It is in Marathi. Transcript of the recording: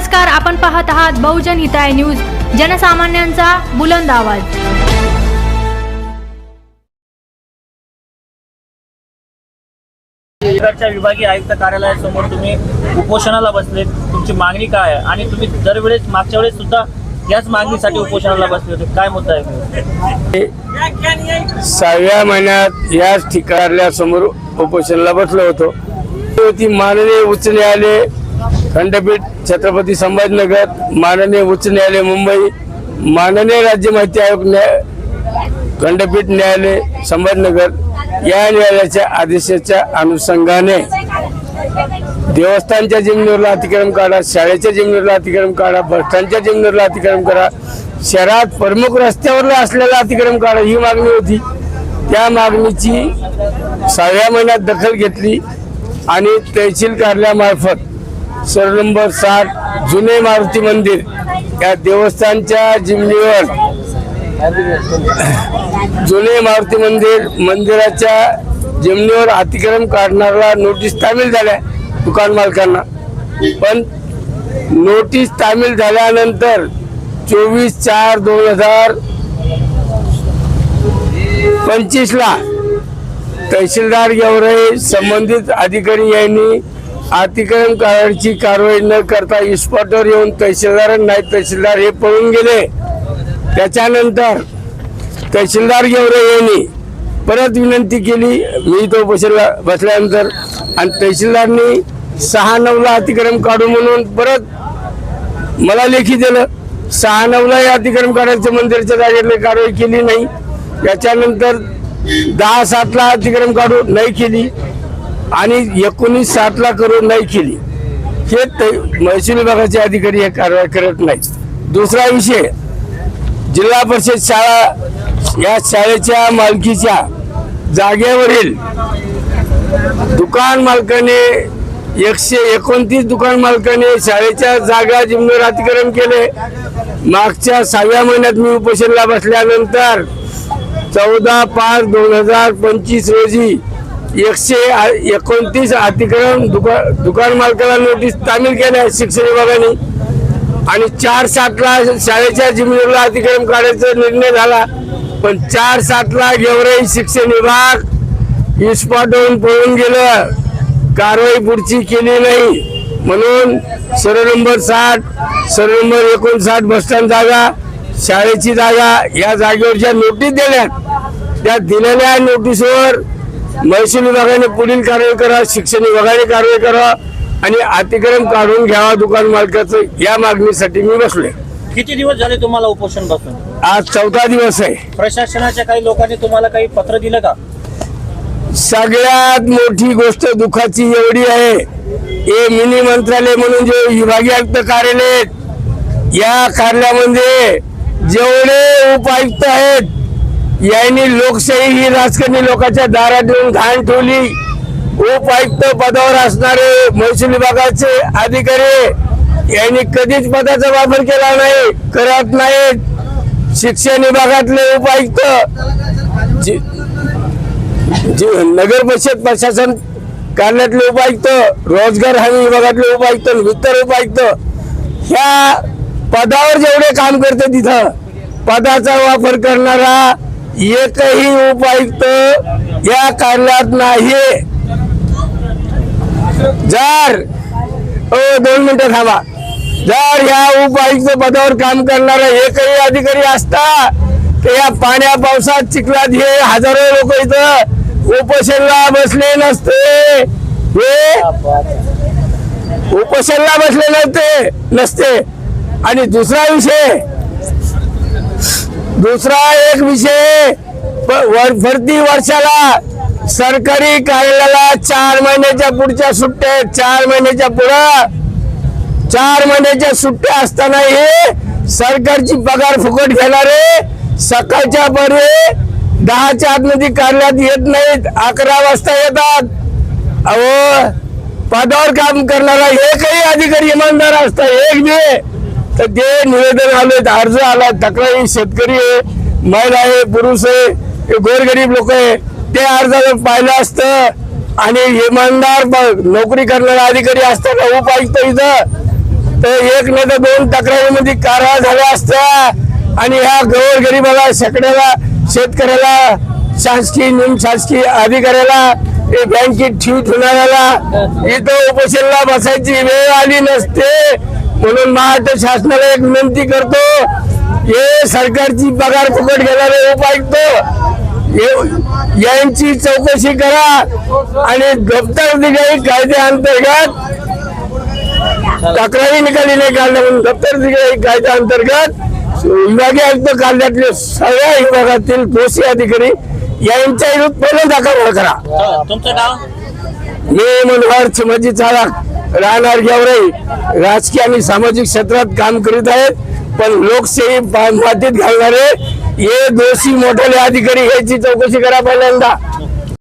नमस्कार, आपण पाहत आहात बहुजन हिताय न्यूज, जनसामान्यांचा बुलंद आवाज। विभागीय आयुक्त कार्यालयासमोर तुम्ही उपोषणाला बसले, तुमची मागणी काय आहे आणि तुम्ही दरवेळेस मागच्या वेळेस सुद्धा याच मागणीसाठी उपोषणाला बसले होते, काय मुद्दा आहे? 6व्या महिन्यात याच कार्यालयासमोर उपोषणाला बसलो होतो। ती माननीय उच्च न्यायालय खंडपीठ छत्रपती संभाजीनगर, माननीय उच्च न्यायालय मुंबई, माननीय राज्य माहिती आयोग खंडपीठ न्यायालय संभाजीनगर या न्यायालयाच्या आदेशाच्या अनुषंगाने देवस्थानच्या जमिनीवर अतिक्रमण काढा, शाळेच्या जमिनीवर अतिक्रमण काढा, बस स्टँडच्या जमिनीवर अतिक्रमण करा, शहरात प्रमुख रस्त्यावर असलेला अतिक्रमण काढा ही मागणी होती। त्या मागणीची 6व्या महिन्यात दखल घेतली आणि तहसील कार्यालयामार्फत सर्व नंबर 60 जुने मारुती मंदिर या देवस्थानच्या जमिनीवर जुने मारुती मंदिराच्या जमिनीवर अतिक्रमण काढणारा नोटीस तामील झाल्या दुकान मालकांना। पण नोटीस तामील झाल्यानंतर 24/4/2025 ला तहसीलदार गेवराई संबंधित अधिकारी यांनी अतिक्रमण काढण्याची कारवाई न करता इस्पॉटवर येऊन तहसीलदार नायब तहसीलदार हे पळून गेले। त्याच्यानंतर तहसीलदार गेवराई यांनी परत विनंती केली, मी तो बसल्यानंतर, आणि तहसीलदारनी 6/9 अतिक्रमण काढू म्हणून परत मला लेखी दिलं। 6/9 हे अतिक्रमण काढायचं मंदिराच्या जागेवर कारवाई केली नाही। याच्यानंतर 10/7 अतिक्रमण काढू नाही केली आणि 19/7 करू नाही केली। हे महसूल विभागाचे अधिकारी हे कारवाई करत नाहीत। दुसरा विषय, जिल्हा परिषद शाळा या शाळेच्या मालकीच्या जागेवरील दुकान मालकाने 129 दुकान मालकाने शाळेच्या जागा जमिनीवर अतिक्रमण केले। मागच्या 6व्या महिन्यात मी उपोषणाला बसल्यानंतर 14/5/2025 रोजी 129 अतिक्रमण दुकान मालकाला नोटीस तामील केल्या शिक्षण विभागाने आणि 4/7 शाळेच्या जमिनीवर अतिक्रमण काढायचा निर्णय झाला। पण 4/7 गेवराई शिक्षण विभाग इस्पॉटवरून पळून गेलं, कारवाई पुढची केली नाही। म्हणून सर्व नंबर 60 सर्व नंबर 59 बसस्टँड जागा, शाळेची जागा या जागेवर ज्या नोटीस दिल्या त्या दिलेल्या नोटीसवर महसूल विभागाने पुढील कारवाई करा, शिक्षण विभागाने कारवाई करा आणि अतिक्रमण काढून घ्यावा दुकान मालकाचं, या मागणीसाठी मी बसलोय। किती दिवस झाले तुम्हाला उपोषण बसून? आज 4था दिवस आहे। प्रशासनाच्या काही लोकांनी तुम्हाला काही पत्र दिलं का? सगळ्यात मोठी गोष्ट दुःखाची एवढी आहे, हे मिनी मंत्रालय म्हणून जे विभागीय आयुक्त कार्यालय, या कार्यालयामध्ये जेवढे उपायुक्त आहेत यांनी लोकशाही ही राजकारणी लोकांच्या दारात येऊन घाण ठेवली। उपायुक्त पदावर असणारे महसूल विभागाचे अधिकारी यांनी कधीच पदाचा वापर केला नाही, करत नाहीत। शिक्षण विभागातले उपायुक्त, नगर परिषद प्रशासन कार्यालयातले उपायुक्त, रोजगार हमी विभागातले उपायुक्त, वित्त उपायुक्त, ह्या पदावर जेवढे काम करते तिथं पदाचा वापर करणारा एकही उपायुक्त या कार्यालयात नाही। जर 2 मिनिटं थांबा, जर या उपायुक्त पदावर काम करणारा एकही अधिकारी असता तर या पाण्या पावसात चिखलात हे हजारो लोक इथं उपोषणाला बसले नसते, हे उपोषणाला बसले नसते। आणि दुसरा एक विषय, प्रति वर्षाला सरकारी कार्यालयाला 4 महिन्याच्या पुढच्या सुट्ट्या, 4 महिन्याच्या पुढं 4 महिन्याच्या सुट्ट्या असताना हे सरकारची पगार फुकट घेणारे सकाळच्या बरे 10च्या आतमध्ये कार्यालयात येत नाहीत, 11 वाजता येतात। अहो, पदावर काम करणारा एकही अधिकारी इमानदार असता एक बी तर ते निवेदन आले, अर्ज आला, तक्रारी, शेतकरी आहे, महिला आहे, पुरुष आहे, गोरगरीब लोक आहे, ते अर्जाला पाहिलं असतं आणि इमानदार नोकरी करणारा अधिकारी असताना उपायुक्त इथं तर एक नाही तर 2 तक्रारीमध्ये कारवाया झाल्या असत्या आणि ह्या गोरगरिबाला शेकड्याला शेतकऱ्याला शासकीय निमशासकीय अधिकाऱ्याला बँकेत ठेवणाऱ्याला इथं उपोषणाला बसायची वेळ आली नसते. म्हणून महाराष्ट्र शासनाला एक विनंती करतो, हे सरकारची पगार फुकट घेणारे उपायुक्त यांची चौकशी करा आणि दप्तर दिगाई कायद्याअंतर्गत तक्रारी निकाली नाही काढल्या म्हणून दप्तर दिगाई कायद्याअंतर्गत विभागीय आयुक्त कायद्यातले सगळ्या विभागातील दोषी अधिकारी यांच्या विरुद्ध पहिला दाखल करा. तुमचं नाव? मी मनोहर चिमाजी चाळक, राहणार गेवराई, राजकीय आणि सामाजिक क्षेत्रात काम करीत आहेत. पण लोकशाही मातीत घालणारे हे दोषी मोठे अधिकारी याची चौकशी करा पहिल्यांदा.